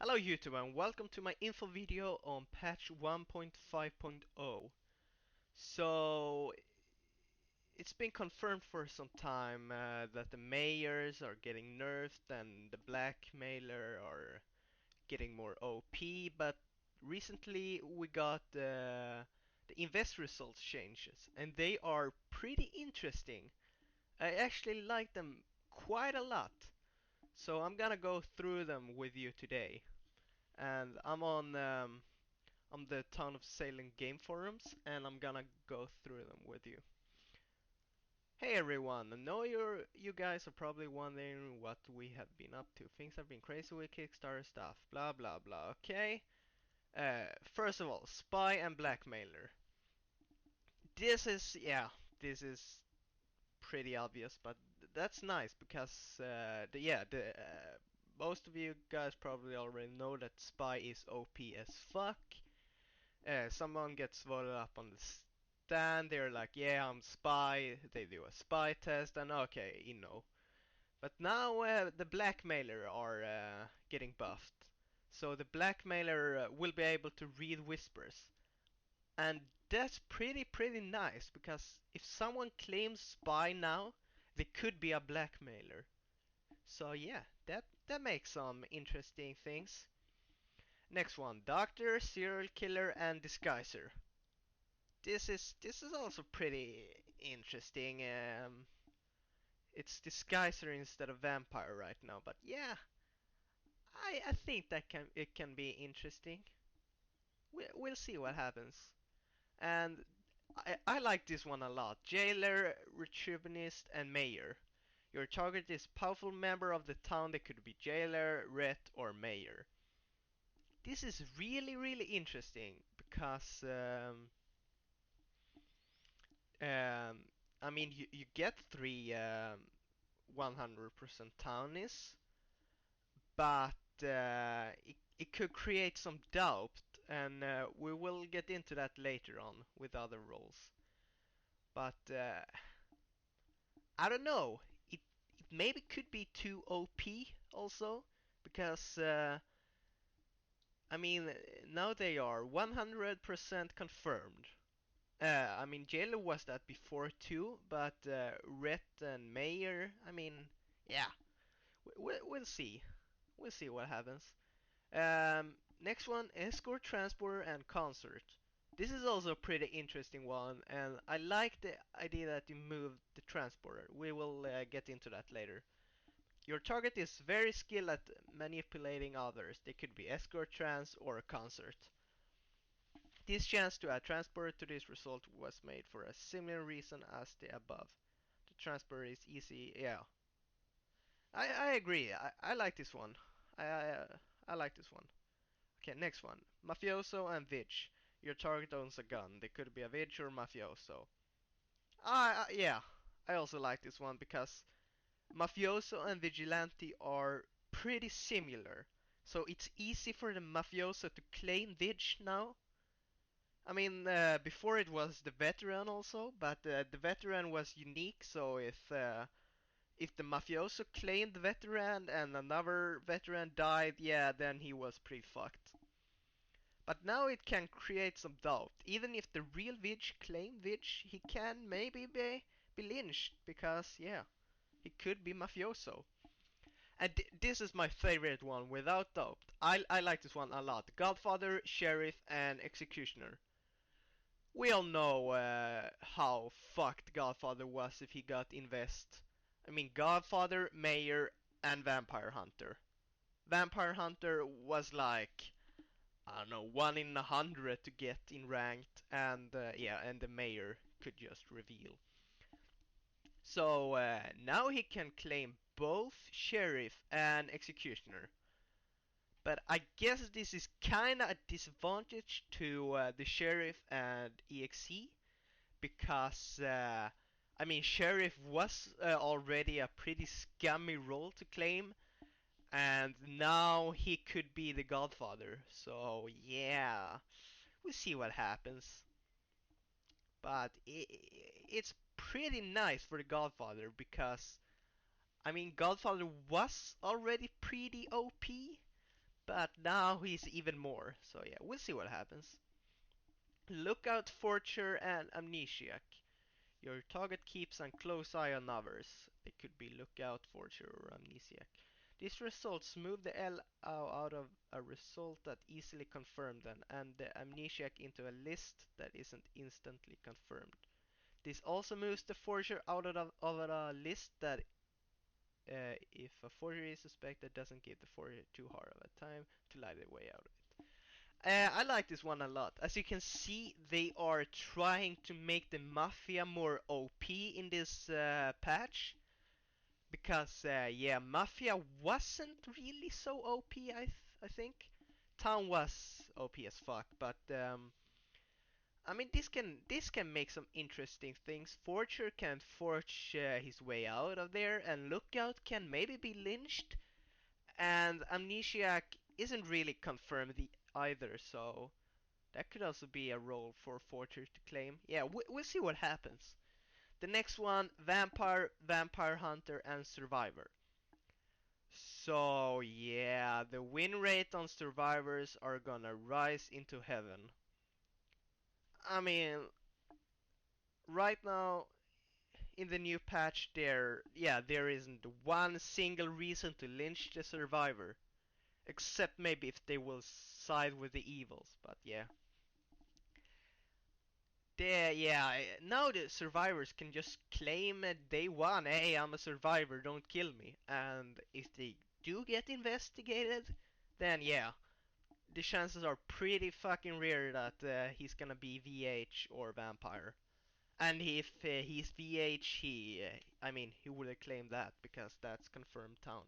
Hello YouTube and welcome to my info video on patch 1.5.0. So it's been confirmed for some time that the mayors are getting nerfed and the blackmailer are getting more OP, but recently we got the invest results changes and they are pretty interesting. I actually like them quite a lot. So I'm gonna go through them with you today. And I'm on the Town of Salem game forums, and I'm gonna go through them with you. Hey everyone, I know you guys are probably wondering what we have been up to. Things have been crazy with Kickstarter stuff, blah blah blah. Okay. First of all, spy and blackmailer. This is pretty obvious, but that's nice because most of you guys probably already know that spy is OP as fuck. Someone gets voted up on the stand, they're like, yeah, I'm spy, they do a spy test, and okay, you know. But now the blackmailer are getting buffed. So the blackmailer will be able to read whispers. And that's pretty nice, because if someone claims spy now, they could be a blackmailer. So yeah, that makes some interesting things. Next one, Doctor, Serial Killer, and Disguiser. This is also pretty interesting. It's Disguiser instead of Vampire right now, but yeah, I think it can be interesting. We'll see what happens. And I like this one a lot. Jailer, Retributionist, and Mayor. Your target is powerful member of the town. They could be Jailer, Ret, or Mayor. This is really interesting because I mean you get three 100% townies, but it could create some doubt, and we will get into that later on with other roles. But I don't know. It maybe could be too OP also, because I mean now they are 100% confirmed. I mean, Jailer was that before too, but Ret and Mayor, I mean, yeah, we'll see. We'll see what happens. Next one, Escort, Transporter, and Consort. This is also a pretty interesting one, and I like the idea that you moved the Transporter. We will get into that later. Your target is very skilled at manipulating others. They could be Escort, Trans, or a Consort. This chance to add transporter to this result was made for a similar reason as the above. The transporter is easy, yeah. I agree. I like this one. I like this one. Okay, next one. Mafioso and Vig. Your target owns a gun. They could be a Vig or Mafioso. Yeah. I also like this one because Mafioso and Vigilante are pretty similar. So it's easy for the Mafioso to claim Vig now. I mean, before it was the veteran also, but the veteran was unique. So if the mafioso claimed the veteran and another veteran died, yeah, then he was pretty fucked. But now it can create some doubt. Even if the real Vig claimed Vig, he can maybe be lynched because, yeah, he could be mafioso. And this is my favorite one, without doubt. I like this one a lot. Godfather, Sheriff, and Executioner. We all know how fucked Godfather was if he got Invest. I mean, Godfather, Mayor, and Vampire Hunter. Vampire Hunter was like, I don't know, 1 in 100 to get in ranked, and yeah, and the Mayor could just reveal. So now he can claim both Sheriff and Executioner. But I guess this is kinda a disadvantage to the Sheriff and EXE, because I mean, Sheriff was already a pretty scummy role to claim, and now he could be the Godfather. So yeah, we'll see what happens. But it's pretty nice for the Godfather because, I mean, Godfather was already pretty OP, But now he's even more. So yeah, we'll see what happens. Lookout, Forger, and Amnesiac. Your target keeps a close eye on others. They could be Lookout, Forger, or Amnesiac. These results move the L out of a result that easily confirmed them, and the Amnesiac into a list that isn't instantly confirmed. This also moves the Forger out of a list that, if a forgery is suspected, doesn't give the forger too hard of a time to lie their way out of it. I like this one a lot. As you can see, they are trying to make the Mafia more OP in this patch. Because, yeah, Mafia wasn't really so OP, I think. Town was OP as fuck, but I mean, this can make some interesting things. Forger can forge his way out of there, and Lookout can maybe be lynched. And Amnesiac isn't really confirmed either, so that could also be a role for Forger to claim. Yeah, we'll see what happens. The next one, Vampire, Vampire Hunter, and Survivor. So yeah, the win rate on Survivors are gonna rise into heaven. I mean, right now in the new patch there isn't one single reason to lynch the Survivor. Except maybe if they will side with the evils, but yeah. Now the survivors can just claim day one, hey, I'm a survivor, don't kill me. And if they do get investigated, then yeah, the chances are pretty fucking rare that he's gonna be VH or vampire. And if he's VH, he would have claimed that because that's confirmed town.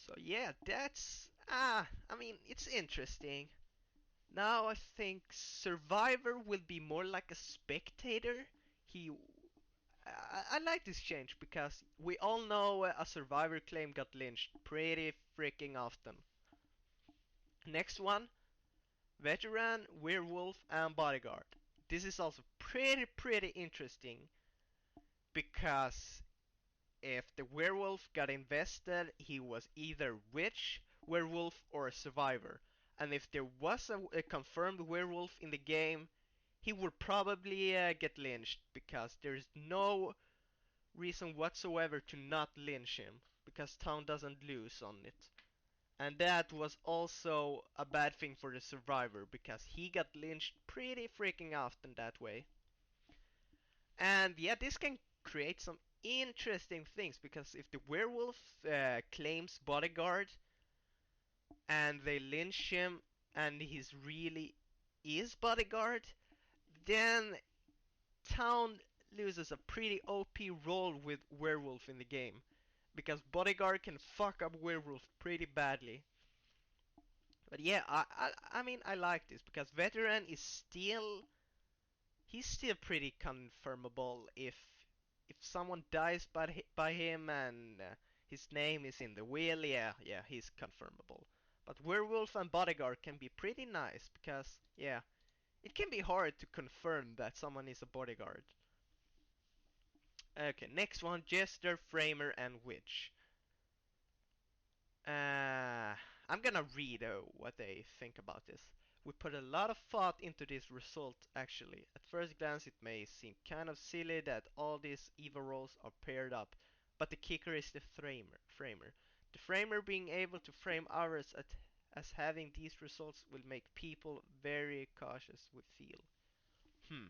So yeah, it's interesting. Now I think Survivor will be more like a spectator. He, I like this change because we all know a Survivor claim got lynched pretty freaking often. Next one, Veteran, Werewolf, and Bodyguard. This is also pretty interesting because if the werewolf got invested, he was either witch, werewolf, or a survivor. And if there was a confirmed werewolf in the game, he would probably get lynched because there's no reason whatsoever to not lynch him because town doesn't lose on it. And that was also a bad thing for the survivor because he got lynched pretty freaking often that way. And yeah, this can create some interesting things because if the werewolf claims bodyguard and they lynch him and he's really is bodyguard, then town loses a pretty OP role with werewolf in the game because bodyguard can fuck up werewolf pretty badly. But yeah, I like this because veteran is still he's still pretty confirmable if someone dies by him and his name is in the will, yeah, he's confirmable. But werewolf and bodyguard can be pretty nice because yeah, it can be hard to confirm that someone is a bodyguard. Okay, next one, jester, framer, and witch. Uh, I'm gonna read what they think about this. We put a lot of thought into this result actually. At first glance it may seem kind of silly that all these evil roles are paired up, but the kicker is the framer. The framer being able to frame others as having these results will make people very cautious with feel. Hmm.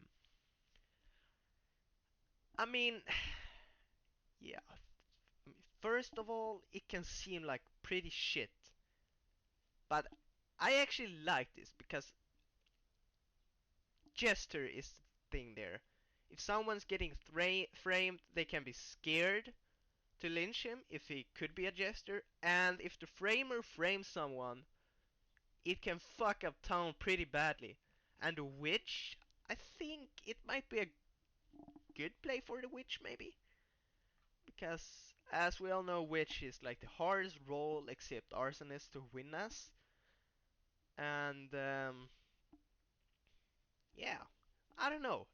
I mean, yeah. First of all, it can seem like pretty shit. But I actually like this because Jester is the thing there. If someone's getting framed, they can be scared to lynch him if he could be a Jester. And if the framer frames someone, it can fuck up town pretty badly. And the witch, I think it might be a good play for the witch maybe. Because as we all know, witch is like the hardest role except arsonist to win as. And yeah, I don't know.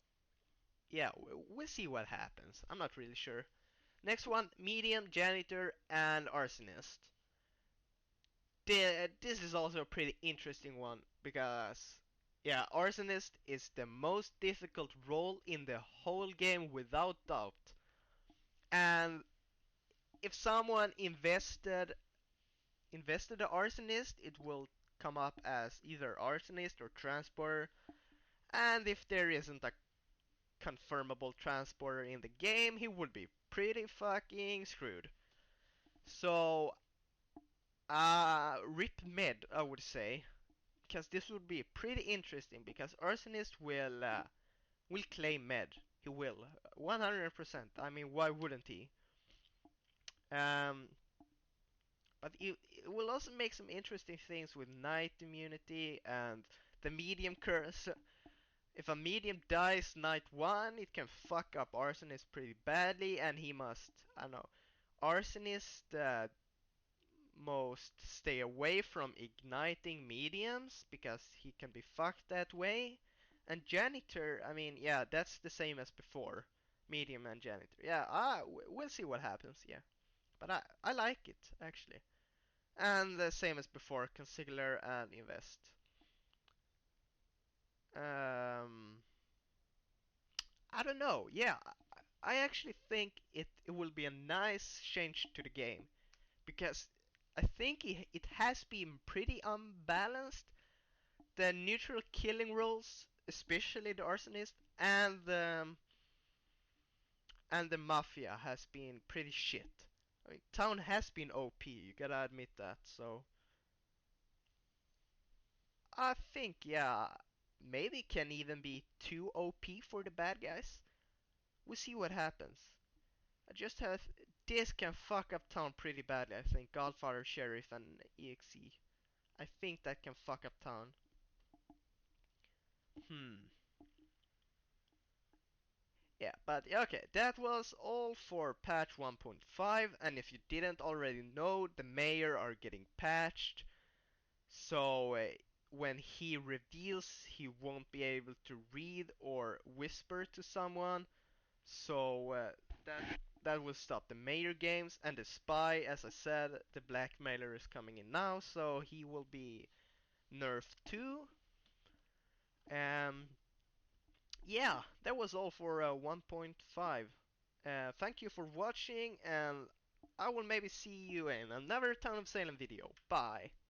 Yeah, we'll see what happens. I'm not really sure. Next one, medium, janitor, and arsonist. this is also a pretty interesting one because, yeah, Arsonist is the most difficult role in the whole game without doubt. And if someone invested the Arsonist, it will come up as either Arsonist or Transporter. And if there isn't a confirmable Transporter in the game, he would be pretty fucking screwed. So, rip med, I would say, because this would be pretty interesting. Because Arsonist will claim med. He will, 100%. I mean, why wouldn't he? Um, but it will also make some interesting things with Knight immunity and the medium curse. If a medium dies Knight 1, it can fuck up Arsonist pretty badly, and he must, I don't know, Arsonist most stay away from igniting mediums because he can be fucked that way. And Janitor, I mean, yeah, that's the same as before. Medium and Janitor. Yeah, we'll see what happens, yeah. But I like it, actually. And the same as before, Concealer and Invest. Um, I don't know. Yeah, I actually think it will be a nice change to the game because I think it has been pretty unbalanced. The neutral killing roles, especially the Arsonist and the Mafia, has been pretty shit. I mean, Town has been OP. You gotta admit that. So I think, yeah, maybe it can even be too OP for the bad guys. We'll see what happens. I just have this can fuck up Town pretty badly. I think Godfather, Sheriff, and EXE. I think that can fuck up Town. Hmm. Yeah, but okay, that was all for patch 1.5, and if you didn't already know, the mayor are getting patched, so when he reveals, he won't be able to read or whisper to someone, so that will stop the mayor games, and the spy, as I said, the blackmailer is coming in now, so he will be nerfed too. Um, yeah, that was all for 1.5. Thank you for watching, and I will maybe see you in another Town of Salem video. Bye!